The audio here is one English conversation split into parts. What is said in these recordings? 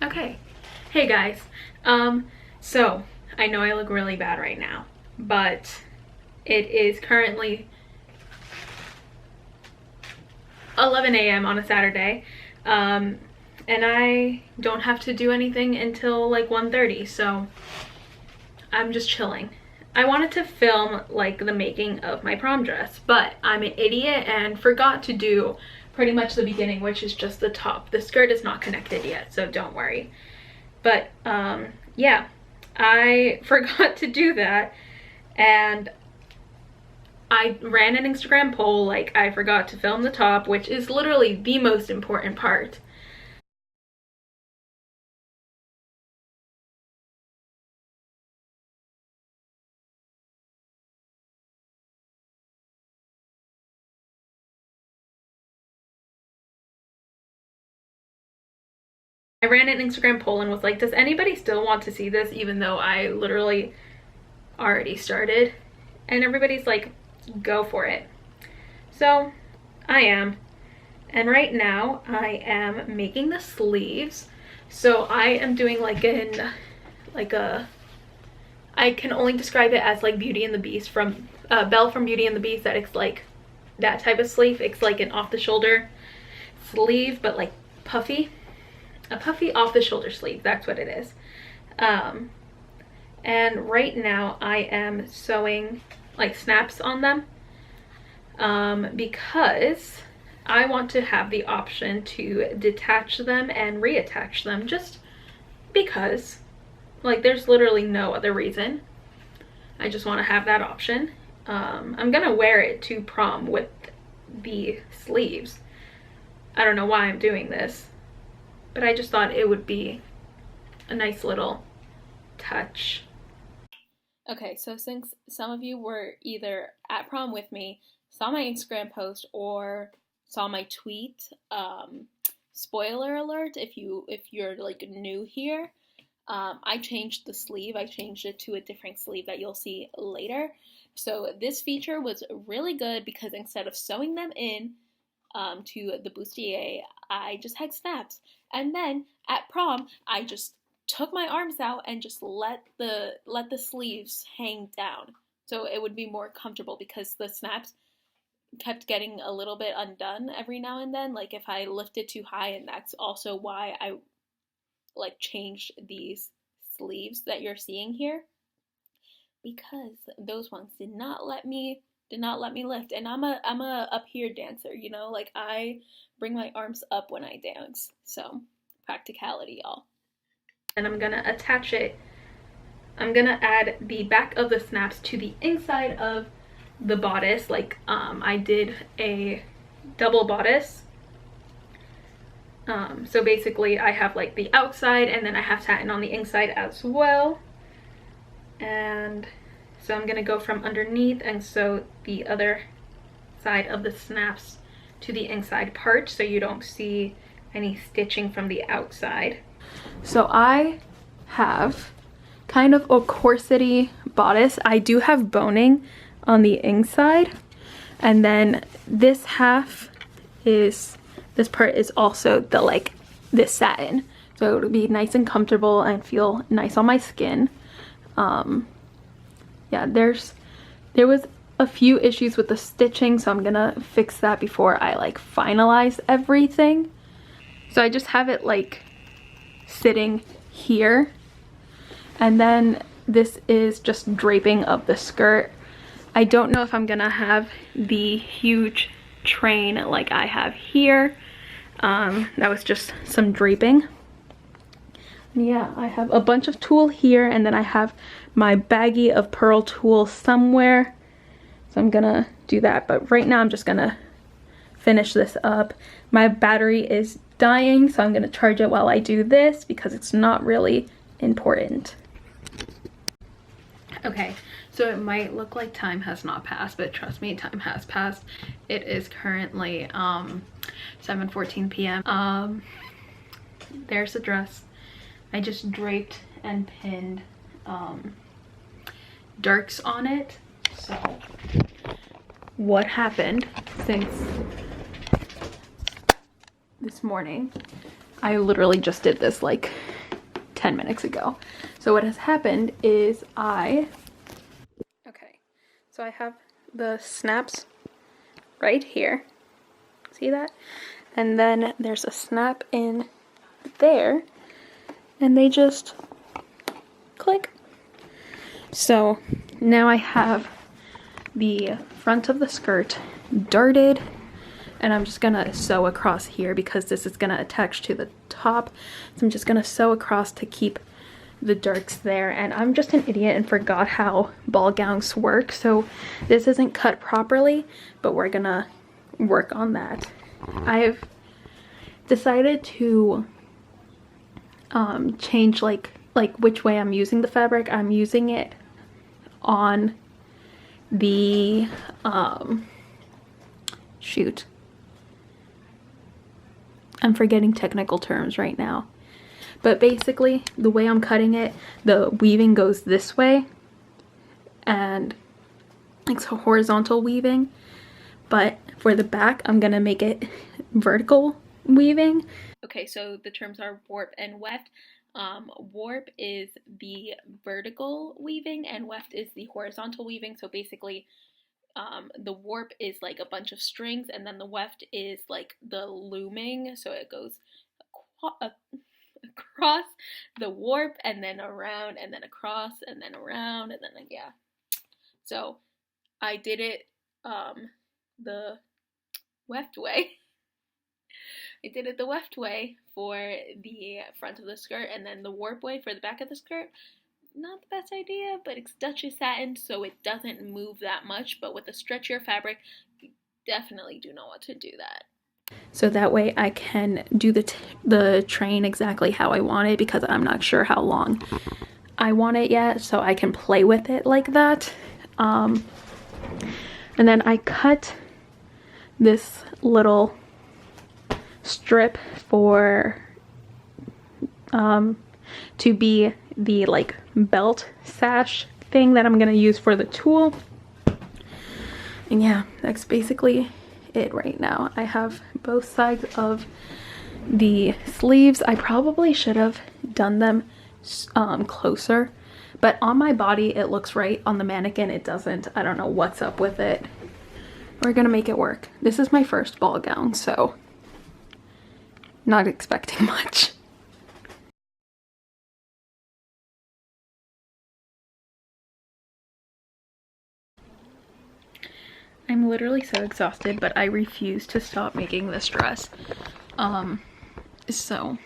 Okay. Hey guys. So I know I look really bad right now, but it is currently 11 a.m. on a Saturday. And I don't have to do anything until like 1:30, so I'm just chilling. I wanted to film like the making of my prom dress, but I'm an idiot and forgot to do pretty much the beginning, which is just the top. The skirt is not connected yet, so don't worry. But yeah, I forgot to do that, and I ran an Instagram poll like I forgot to film the top, which is literally the most important part. I ran an Instagram poll and was like, does anybody still want to see this, even though I literally already started? And everybody's like, go for it. So I am. And right now I am making the sleeves. So I am doing like I can only describe it as like Beauty and the Beast from Belle from Beauty and the Beast. That it's like that type of sleeve. It's like an off the shoulder sleeve, but like puffy. A puffy off the shoulder sleeve, that's what it is. And right now I am sewing like snaps on them because I want to have the option to detach them and reattach them, just because, like, there's literally no other reason. I just want to have that option. I'm gonna wear it to prom with the sleeves. I don't know why I'm doing this, but I just thought it would be a nice little touch. Okay, so since some of you were either at prom with me, saw my Instagram post, or saw my tweet, spoiler alert if you're like new here, I changed the sleeve. I changed it to a different sleeve that you'll see later. So this feature was really good because instead of sewing them in to the bustier, I just had snaps. And then at prom, I just took my arms out and just let the sleeves hang down, so it would be more comfortable, because the snaps kept getting a little bit undone every now and then, like if I lifted too high, and that's also why I like changed these sleeves that you're seeing here, because those ones did not let me lift. And I'm a up here dancer, you know, like I bring my arms up when I dance. So practicality, y'all. And I'm gonna attach it. I'm gonna add the back of the snaps to the inside of the bodice. Like I did a double bodice. So basically I have like the outside, and then I have satin on the inside as well. And so I'm gonna go from underneath and sew the other side of the snaps to the inside part, so you don't see any stitching from the outside. So I have kind of a corsety bodice. I do have boning on the inside, and then this half is, this part is also the like this satin, so it'll be nice and comfortable and feel nice on my skin. Yeah, there was a few issues with the stitching, so I'm gonna fix that before I like finalize everything. So I just have it like sitting here, and then this is just draping of the skirt. I don't know if I'm gonna have the huge train like I have here. That was just some draping. Yeah, I have a bunch of tulle here, and then I have my baggie of pearl tulle somewhere, so I'm gonna do that. But right now I'm just gonna finish this up. My battery is dying, so I'm gonna charge it while I do this because it's not really important. Okay, so it might look like time has not passed, but trust me, time has passed. It is currently 7:14 p.m. There's the dress. I just draped and pinned darks on it. So what happened since this morning, I literally just did this like 10 minutes ago. So what has happened is okay, so I have the snaps right here. See that? And then there's a snap in there, and they just click. So now I have the front of the skirt darted, and I'm just gonna sew across here because this is gonna attach to the top. So I'm just gonna sew across to keep the darts there. And I'm just an idiot and forgot how ball gowns work, so this isn't cut properly, but we're gonna work on that. I've decided to change like which way I'm using the fabric. I'm using it on the shoot, I'm forgetting technical terms right now, but basically the way I'm cutting it, the weaving goes this way, and it's a horizontal weaving, but for the back I'm gonna make it vertical weaving. Okay, so the terms are warp and weft. Warp is the vertical weaving and weft is the horizontal weaving. So basically the warp is like a bunch of strings, and then the weft is like the looming, so it goes across the warp and then around and then across and then around and then yeah. So I did it the weft way. I did it the weft way for the front of the skirt, and then the warp way for the back of the skirt. Not the best idea, but it's Duchess satin, so it doesn't move that much, but with a stretchier fabric, you definitely do not want to do that. So that way I can do the train exactly how I want it, because I'm not sure how long I want it yet, so I can play with it like that. And then I cut this little strip for to be the like belt sash thing that I'm gonna use for the tulle. And yeah, that's basically it right now. I have both sides of the sleeves. I probably should have done them closer, but on my body it looks right. On the mannequin it doesn't. I don't know what's up with it. We're gonna make it work. This is my first ball gown, so not expecting much. I'm literally so exhausted, but I refuse to stop making this dress. So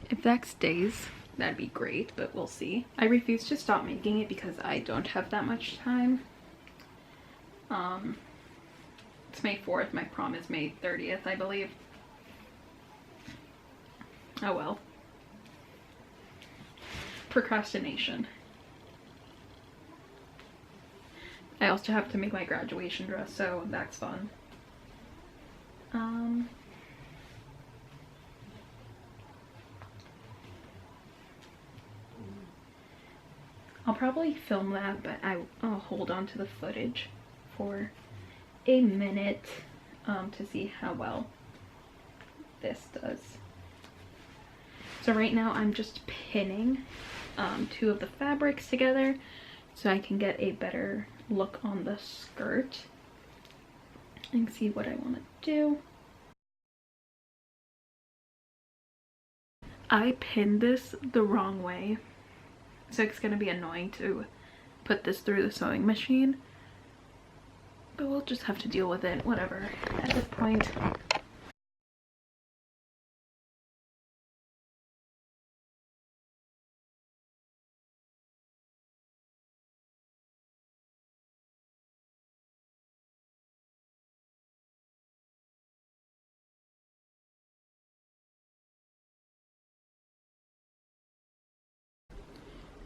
if that stays, that'd be great, but we'll see. I refuse to stop making it because I don't have that much time. It's May 4th, my prom is May 30th, I believe. Oh well. Procrastination. I also have to make my graduation dress, so that's fun. I'll probably film that, but I'll hold on to the footage for a minute to see how well this does. So right now I'm just pinning two of the fabrics together so I can get a better look on the skirt and see what I want to do. I pinned this the wrong way, so it's going to be annoying to put this through the sewing machine, but we'll just have to deal with it, whatever, at this point.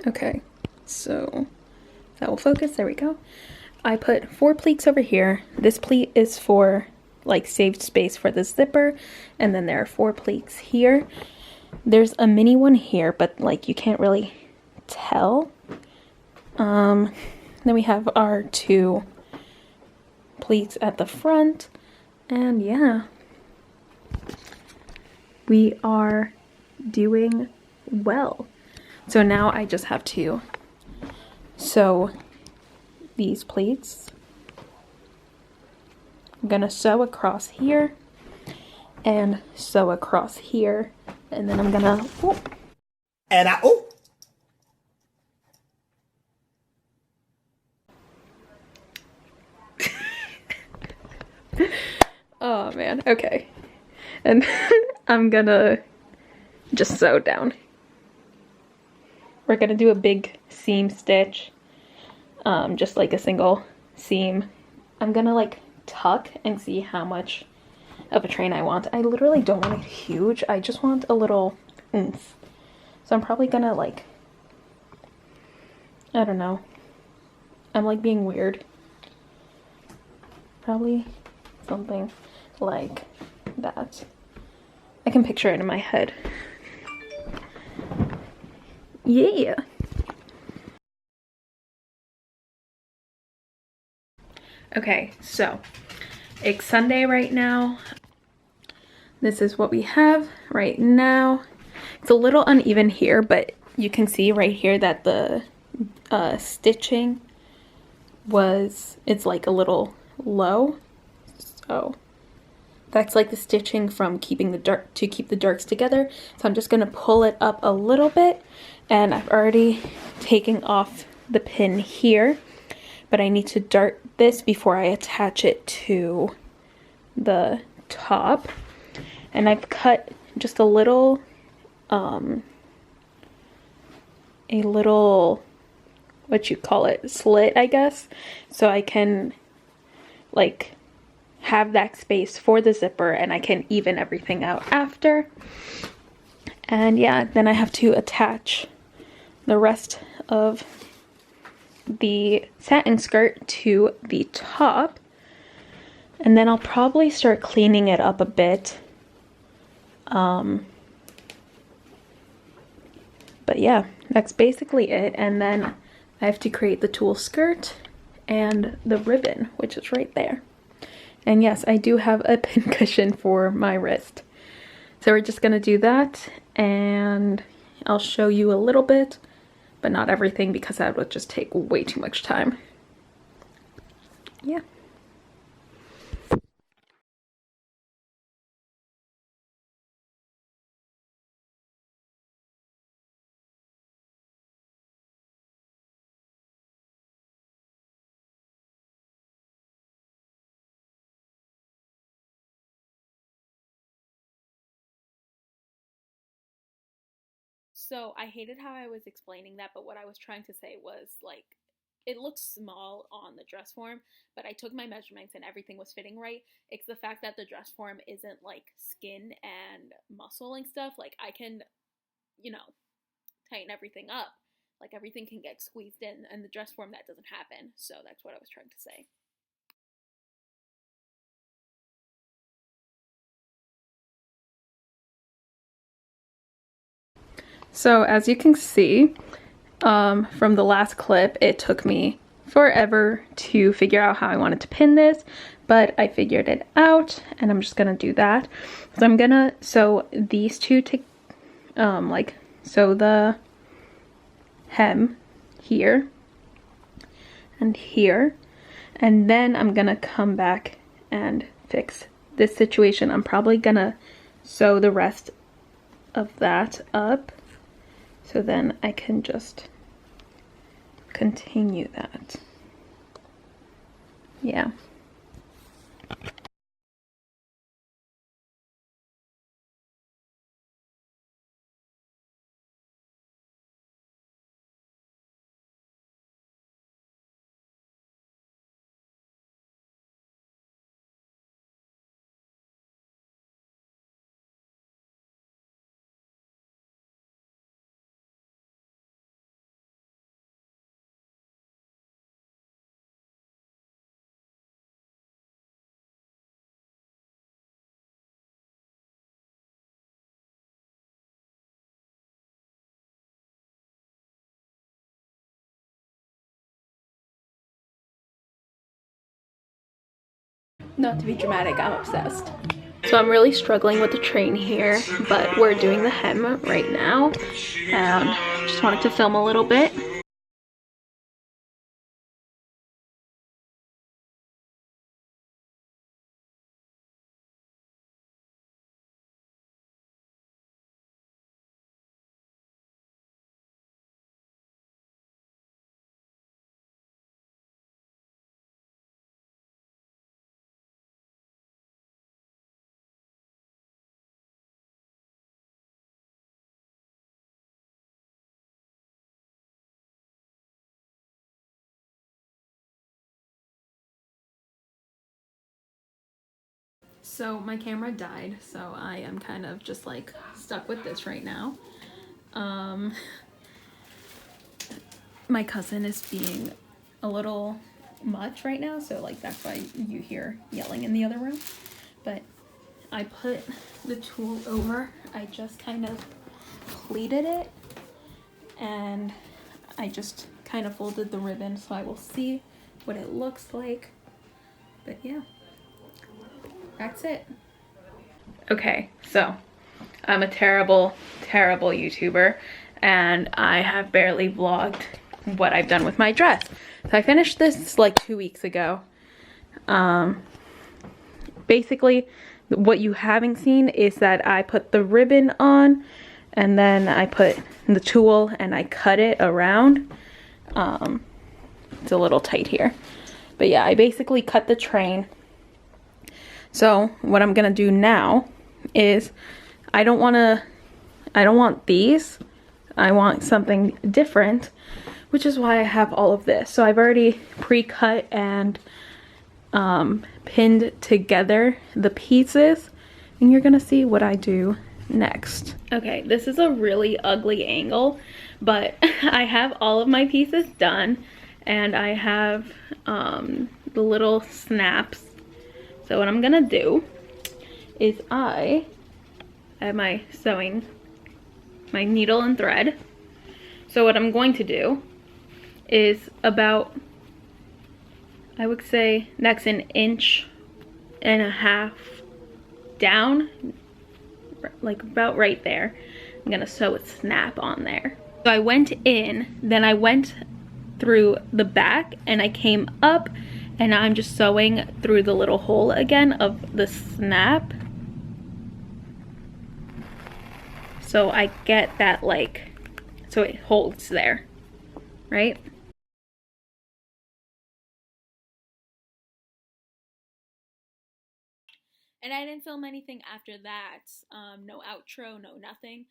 Okay, so that will focus. There we go. I put 4 pleats over here. This pleat is for like saved space for the zipper, and then there are 4 pleats here. There's a mini one here, but like you can't really tell. Then we have our 2 pleats at the front, and yeah, we are doing well. So now I just have to sew these pleats. I'm gonna sew across here and sew across here, and then I'm gonna oh man, okay. And I'm gonna just sew down. We're gonna do a big seam stitch, just like a single seam. I'm gonna like tuck and see how much of a train I want. I literally don't want it huge. I just want a little oomph. So I'm probably gonna like, I don't know. I'm like being weird. Probably something like that. I can picture it in my head. Yeah. Okay, so it's Sunday right now. This is what we have right now. It's a little uneven here, but you can see right here that the stitching it's like a little low. So that's like the stitching from keeping the darks together. So I'm just gonna pull it up a little bit, and I've already taken off the pin here, but I need to dart this before I attach it to the top. And I've cut just a little what you call it, slit, I guess, so I can like have that space for the zipper, and I can even everything out after. And yeah, then I have to attach the rest of the satin skirt to the top, and then I'll probably start cleaning it up a bit. But yeah, that's basically it. And then I have to create the tulle skirt and the ribbon, which is right there. And yes, I do have a pin cushion for my wrist. So we're just gonna do that, and I'll show you a little bit, but not everything because that would just take way too much time. Yeah. So I hated how I was explaining that, but what I was trying to say was like, it looks small on the dress form, but I took my measurements and everything was fitting right. It's the fact that the dress form isn't like skin and muscle and stuff. Like I can, you know, tighten everything up. Like everything can get squeezed in, and the dress form that doesn't happen. So that's what I was trying to say. So as you can see, from the last clip, it took me forever to figure out how I wanted to pin this, but I figured it out, and I'm just gonna do that. So I'm gonna sew these two to like sew the hem here and here, and then I'm gonna come back and fix this situation. I'm probably gonna sew the rest of that up, so then I can just continue that. Yeah. Not to be dramatic, I'm obsessed. So I'm really struggling with the train here, but we're doing the hem right now, and just wanted to film a little bit. So my camera died, so I am kind of just like stuck with this right now. My cousin is being a little much right now, so like that's why you hear yelling in the other room. But I put the tulle over, I just kind of pleated it, and I just kind of folded the ribbon, so I will see what it looks like. But yeah, that's it. Okay, so I'm a terrible YouTuber, and I have barely vlogged what I've done with my dress. So I finished this like 2 weeks ago. Basically, what you haven't seen is that I put the ribbon on, and then I put the tulle and I cut it around. It's a little tight here. But yeah, I basically cut the train. So what I'm gonna do now is I don't want these. I want something different, which is why I have all of this. So I've already pre-cut and pinned together the pieces, and you're gonna see what I do next. Okay, this is a really ugly angle, but I have all of my pieces done, and I have the little snaps. So what I'm gonna do is I have my sewing, my needle and thread. So what I'm going to do is about, I would say next 1.5 inches down, like about right there. I'm gonna sew a snap on there. So I went in, then I went through the back and I came up, and I'm just sewing through the little hole again of the snap. So I get that, like, so it holds there, right? And I didn't film anything after that. No outro, no nothing.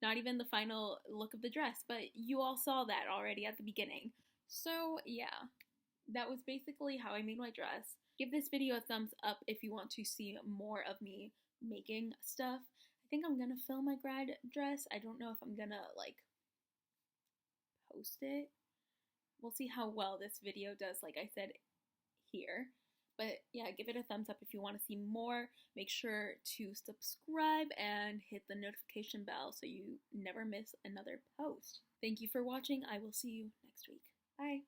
Not even the final look of the dress, but you all saw that already at the beginning. So yeah, that was basically how I made my dress. Give this video a thumbs up if you want to see more of me making stuff. I think I'm gonna film my grad dress. I don't know if I'm gonna like post it. We'll see how well this video does, like I said here. But yeah, give it a thumbs up if you want to see more. Make sure to subscribe and hit the notification bell so you never miss another post. Thank you for watching. I will see you next week. Bye.